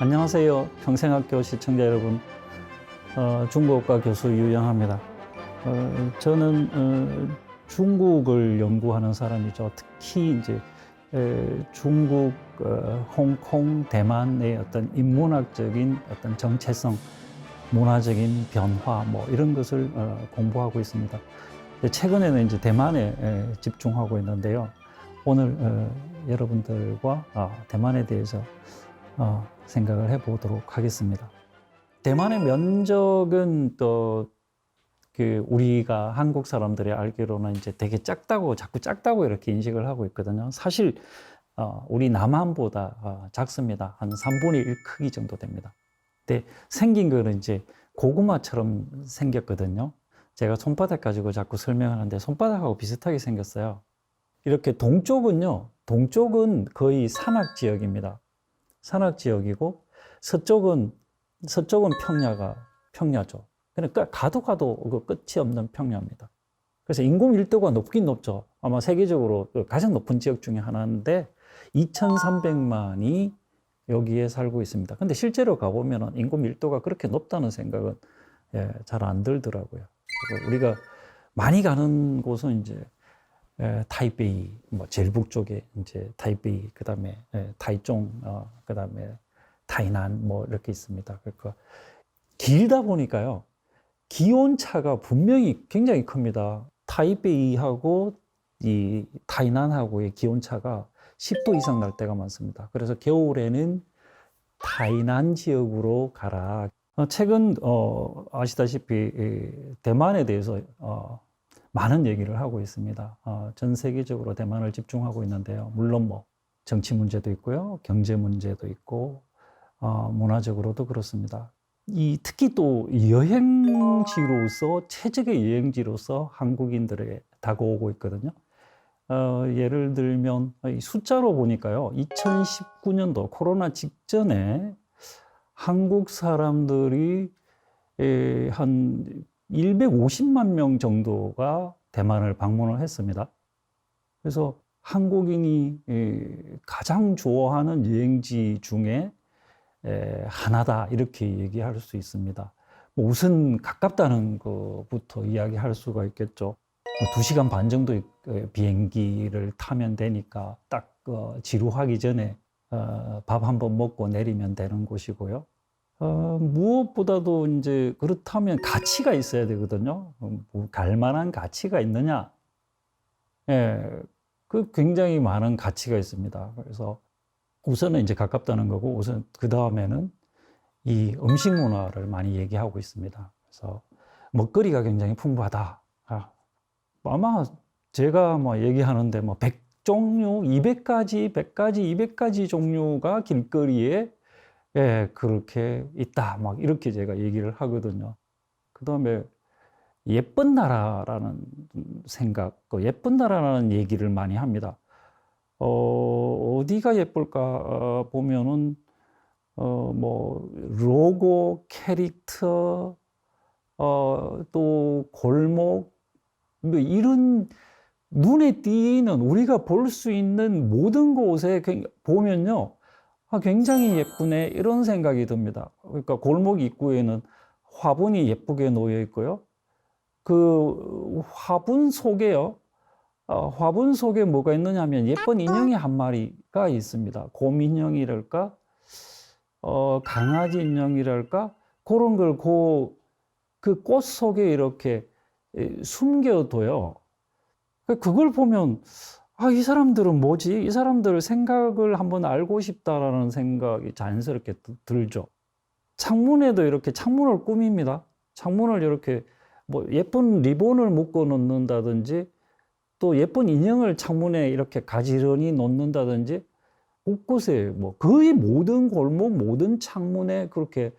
안녕하세요. 평생학교 시청자 여러분. 중국어과 교수 유영합니다. 저는 중국을 연구하는 사람이죠. 특히 이제 중국, 홍콩, 대만의 어떤 인문학적인 어떤 정체성, 문화적인 변화 뭐 이런 것을 공부하고 있습니다. 최근에는 이제 대만에 집중하고 있는데요. 오늘 여러분들과 대만에 대해서 생각을 해보도록 하겠습니다. 대만의 면적은 또 우리가 한국 사람들이 알기로는 이제 되게 작다고 자꾸 작다고 이렇게 인식을 하고 있거든요. 사실 우리 남한보다 작습니다. 한 3분의 1 크기 정도 됩니다. 근데 생긴 거는 이제 고구마처럼 생겼거든요. 제가 손바닥 가지고 자꾸 설명하는데 손바닥하고 비슷하게 생겼어요. 이렇게 동쪽은 거의 산악 지역입니다. 산악 지역이고 서쪽은 평야죠. 그러니까 가도 그 끝이 없는 평야입니다. 그래서 인구 밀도가 높긴 높죠. 아마 세계적으로 가장 높은 지역 중에 하나인데 2,300만이 여기에 살고 있습니다. 근데 실제로 가보면 인구 밀도가 그렇게 높다는 생각은 잘 안 들더라고요. 그래서 우리가 많이 가는 곳은 이제 타이베이, 뭐 제일 북쪽에 이제 타이베이, 그다음에 타이종, 그다음에 타이난 뭐 이렇게 있습니다. 그러니까 길다 보니까요. 기온 차가 분명히 굉장히 큽니다. 타이베이하고 이 타이난하고의 기온 차가 10도 이상 날 때가 많습니다. 그래서 겨울에는 타이난 지역으로 가라. 최근 아시다시피 대만에 대해서 많은 얘기를 하고 있습니다. 전 세계적으로 대만을 집중하고 있는데요. 물론 뭐 정치 문제도 있고요, 경제 문제도 있고, 문화적으로도 그렇습니다. 특히 또 여행지로서, 최적의 여행지로서 한국인들에게 다가오고 있거든요. 예를 들면 숫자로 보니까요, 2019년도 코로나 직전에 한국 사람들이 한 150만 명 정도가 대만을 방문을 했습니다. 그래서 한국인이 가장 좋아하는 여행지 중에 하나다 이렇게 얘기할 수 있습니다. 우선 가깝다는 것부터 이야기할 수가 있겠죠. 2시간 반 정도 비행기를 타면 되니까 딱 지루하기 전에 밥 한번 먹고 내리면 되는 곳이고요. 무엇보다도 이제 그렇다면 가치가 있어야 되거든요. 갈 만한 가치가 있느냐? 굉장히 많은 가치가 있습니다. 그래서 우선은 이제 가깝다는 거고, 우선 그 다음에는 이 음식 문화를 많이 얘기하고 있습니다. 그래서 먹거리가 굉장히 풍부하다. 아마 제가 뭐 얘기하는데 뭐 100종류, 200가지, 100가지, 200가지 종류가 길거리에 그렇게 있다. 막 이렇게 제가 얘기를 하거든요. 그 다음에 예쁜 나라라는 생각, 예쁜 나라라는 얘기를 많이 합니다. 어디가 예쁠까 보면은 뭐 로고, 캐릭터, 또 골목, 뭐 이런 눈에 띄는 우리가 볼 수 있는 모든 곳에 보면요, 굉장히 예쁘네 이런 생각이 듭니다. 그러니까 골목 입구에는 화분이 예쁘게 놓여 있고요. 그 화분 속에요. 화분 속에 뭐가 있느냐 하면 예쁜 인형이 한 마리가 있습니다. 곰 인형이랄까, 강아지 인형이랄까, 그런 걸 그 꽃 속에 이렇게 숨겨둬요. 그걸 보면, 이 사람들은 뭐지? 이 사람들 생각을 한번 알고 싶다라는 생각이 자연스럽게 들죠. 창문에도 이렇게 창문을 꾸밉니다. 창문을 이렇게 뭐 예쁜 리본을 묶어 놓는다든지, 또 예쁜 인형을 창문에 이렇게 가지런히 놓는다든지, 곳곳에 뭐 거의 모든 골목, 모든 창문에 그렇게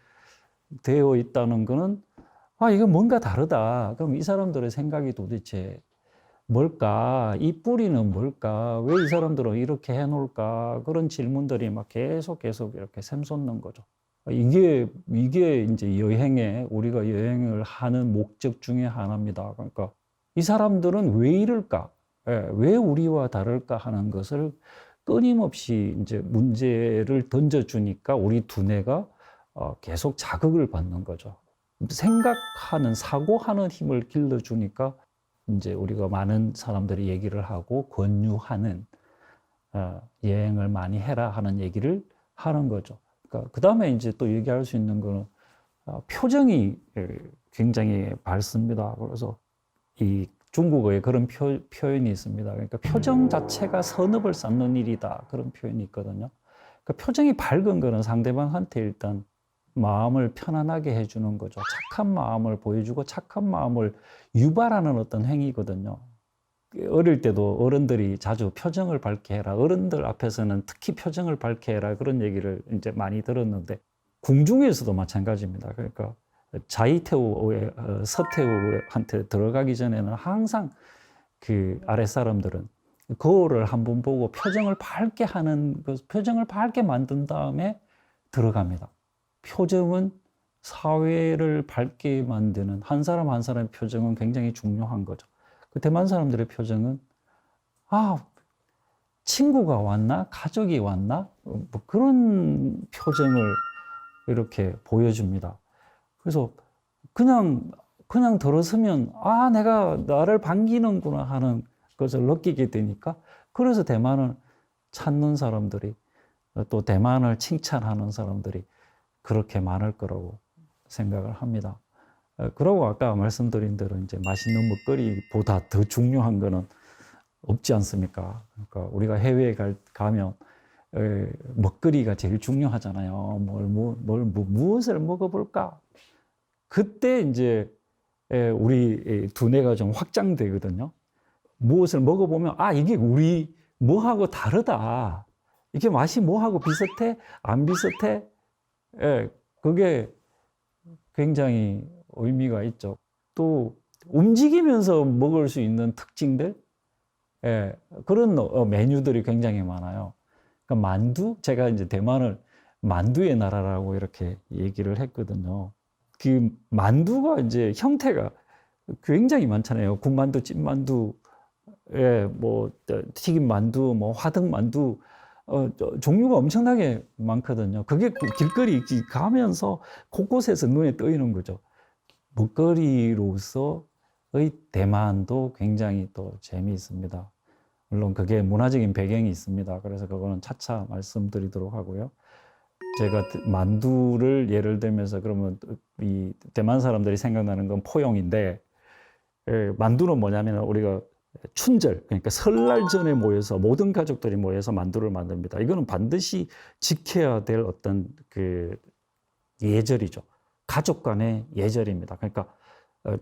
되어 있다는 거는 이거 뭔가 다르다. 그럼 이 사람들의 생각이 도대체 뭘까? 이 뿌리는 뭘까? 왜 이 사람들은 이렇게 해놓을까? 그런 질문들이 막 계속 이렇게 샘솟는 거죠. 이게 이제 우리가 여행을 하는 목적 중에 하나입니다. 그러니까 이 사람들은 왜 이럴까? 왜 우리와 다를까 하는 것을 끊임없이 이제 문제를 던져주니까 우리 두뇌가 계속 자극을 받는 거죠. 생각하는, 사고하는 힘을 길러주니까 이제 우리가 많은 사람들이 얘기를 하고 권유하는 여행을 많이 해라 하는 얘기를 하는 거죠. 그러니까 그 다음에 이제 또 얘기할 수 있는 거는 표정이 굉장히 밝습니다. 그래서 이 중국어에 그런 표현이 있습니다. 그러니까 표정 자체가 선업을 쌓는 일이다. 그런 표현이 있거든요. 그러니까 표정이 밝은 거는 상대방한테 일단 마음을 편안하게 해주는 거죠. 착한 마음을 보여주고 착한 마음을 유발하는 어떤 행위거든요. 어릴 때도 어른들이 자주 표정을 밝게 해라. 어른들 앞에서는 특히 표정을 밝게 해라. 그런 얘기를 이제 많이 들었는데, 궁중에서도 마찬가지입니다. 그러니까 자이태우, 서태후한테 들어가기 전에는 항상 그 아랫사람들은 거울을 한번 보고 표정을 밝게 하는, 표정을 밝게 만든 다음에 들어갑니다. 표정은 사회를 밝게 만드는 한 사람 한 사람의 표정은 굉장히 중요한 거죠. 그 대만 사람들의 표정은 친구가 왔나? 가족이 왔나? 뭐 그런 표정을 이렇게 보여줍니다. 그래서 그냥 들어서면 내가 나를 반기는구나 하는 것을 느끼게 되니까, 그래서 대만을 찾는 사람들이, 또 대만을 칭찬하는 사람들이 그렇게 많을 거라고 생각을 합니다. 그러고 아까 말씀드린 대로 이제 맛있는 먹거리보다 더 중요한 거는 없지 않습니까? 그러니까 우리가 해외에 가면 먹거리가 제일 중요하잖아요. 무엇을 먹어볼까? 그때 이제 우리 두뇌가 좀 확장되거든요. 무엇을 먹어보면 이게 우리 뭐하고 다르다. 이게 맛이 뭐하고 비슷해? 안 비슷해? 그게 굉장히 의미가 있죠. 또 움직이면서 먹을 수 있는 특징들, 그런 메뉴들이 굉장히 많아요. 그러니까 만두, 제가 이제 대만을 만두의 나라라고 이렇게 얘기를 했거든요. 그 만두가 이제 형태가 굉장히 많잖아요. 군만두, 찐만두, 뭐 튀김 만두, 뭐 화덕 만두, 종류가 엄청나게 많거든요. 그게 길거리 가면서 곳곳에서 눈에 떠있는 거죠. 먹거리로서의 대만도 굉장히 또 재미있습니다. 물론 그게 문화적인 배경이 있습니다. 그래서 그거는 차차 말씀드리도록 하고요. 제가 만두를 예를 들면서, 그러면 이 대만 사람들이 생각나는 건 포용인데, 만두는 뭐냐면 우리가 춘절, 그러니까 설날 전에 모여서 모든 가족들이 모여서 만두를 만듭니다. 이거는 반드시 지켜야 될 어떤 그 예절이죠. 가족 간의 예절입니다. 그러니까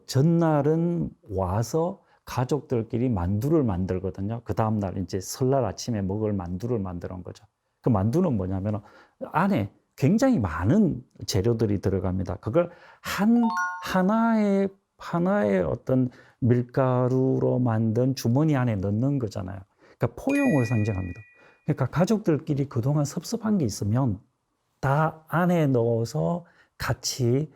전날은 와서 가족들끼리 만두를 만들거든요. 그 다음날 이제 설날 아침에 먹을 만두를 만드는 거죠. 그 만두는 뭐냐면 안에 굉장히 많은 재료들이 들어갑니다. 그걸 하나의 어떤 밀가루로 만든 주머니 안에 넣는 거잖아요. 그러니까 포용을 상징합니다. 그러니까 가족들끼리 그동안 섭섭한 게 있으면 다 안에 넣어서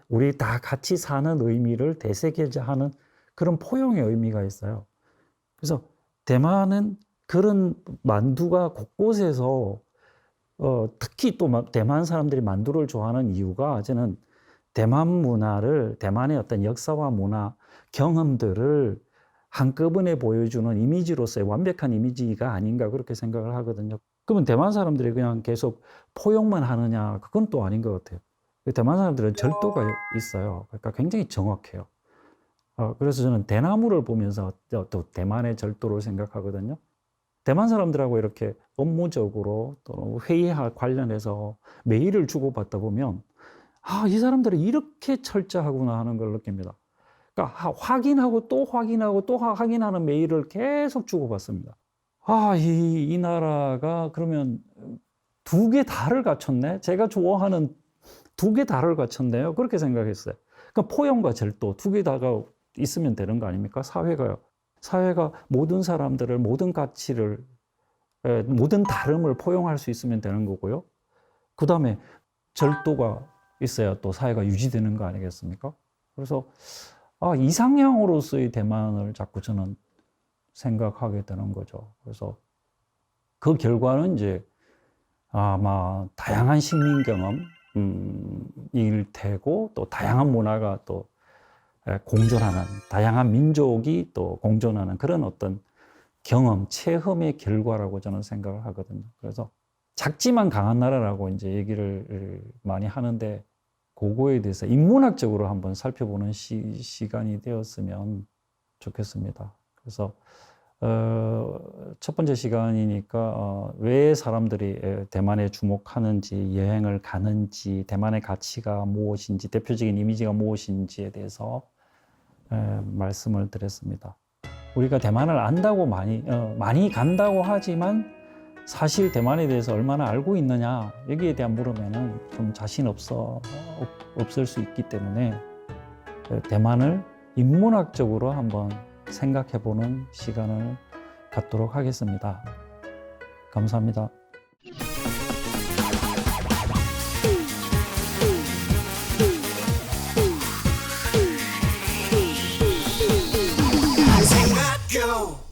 우리 다 같이 사는 의미를 되새기자 하는 그런 포용의 의미가 있어요. 그래서 대만은 그런 만두가 곳곳에서, 특히 또 대만 사람들이 만두를 좋아하는 이유가, 저는 대만의 어떤 역사와 문화, 경험들을 한꺼번에 보여주는 이미지로서의 완벽한 이미지가 아닌가, 그렇게 생각을 하거든요. 그러면 대만 사람들이 그냥 계속 포용만 하느냐? 그건 또 아닌 것 같아요. 대만 사람들은 절도가 있어요. 그러니까 굉장히 정확해요. 그래서 저는 대나무를 보면서 또 대만의 절도를 생각하거든요. 대만 사람들하고 이렇게 업무적으로 또는 회의와 관련해서 메일을 주고받다 보면 이 사람들은 이렇게 철저하구나 하는 걸 느낍니다. 그러니까 확인하고 또 확인하고 또 확인하는 메일을 계속 주고받습니다. 이 나라가 그러면 두 개 다를 갖췄네? 제가 좋아하는 두 개 다를 갖췄네요. 그렇게 생각했어요. 그러니까 포용과 절도 두 개 다가 있으면 되는 거 아닙니까? 사회가 모든 사람들을, 모든 가치를, 모든 다름을 포용할 수 있으면 되는 거고요. 그 다음에 절도가 있어야 또 사회가 유지되는 거 아니겠습니까? 그래서 이상향으로서의 대만을 자꾸 저는 생각하게 되는 거죠. 그래서 그 결과는 이제 아마 다양한 식민 경험일 테고 또 다양한 문화가 또 공존하는 다양한 민족이 또 공존하는 그런 어떤 경험, 체험의 결과라고 저는 생각을 하거든요. 그래서 작지만 강한 나라라고 이제 얘기를 많이 하는데 그거에 대해서 인문학적으로 한번 살펴보는 시간이 되었으면 좋겠습니다. 그래서 첫 번째 시간이니까 왜 사람들이 대만에 주목하는지, 여행을 가는지, 대만의 가치가 무엇인지, 대표적인 이미지가 무엇인지에 대해서 말씀을 드렸습니다. 우리가 대만을 안다고 많이 간다고 하지만 사실 대만에 대해서 얼마나 알고 있느냐 여기에 대한 물으면은 좀 자신 없을 수 있기 때문에 대만을 인문학적으로 한번 생각해보는 시간을 갖도록 하겠습니다. 감사합니다. Go!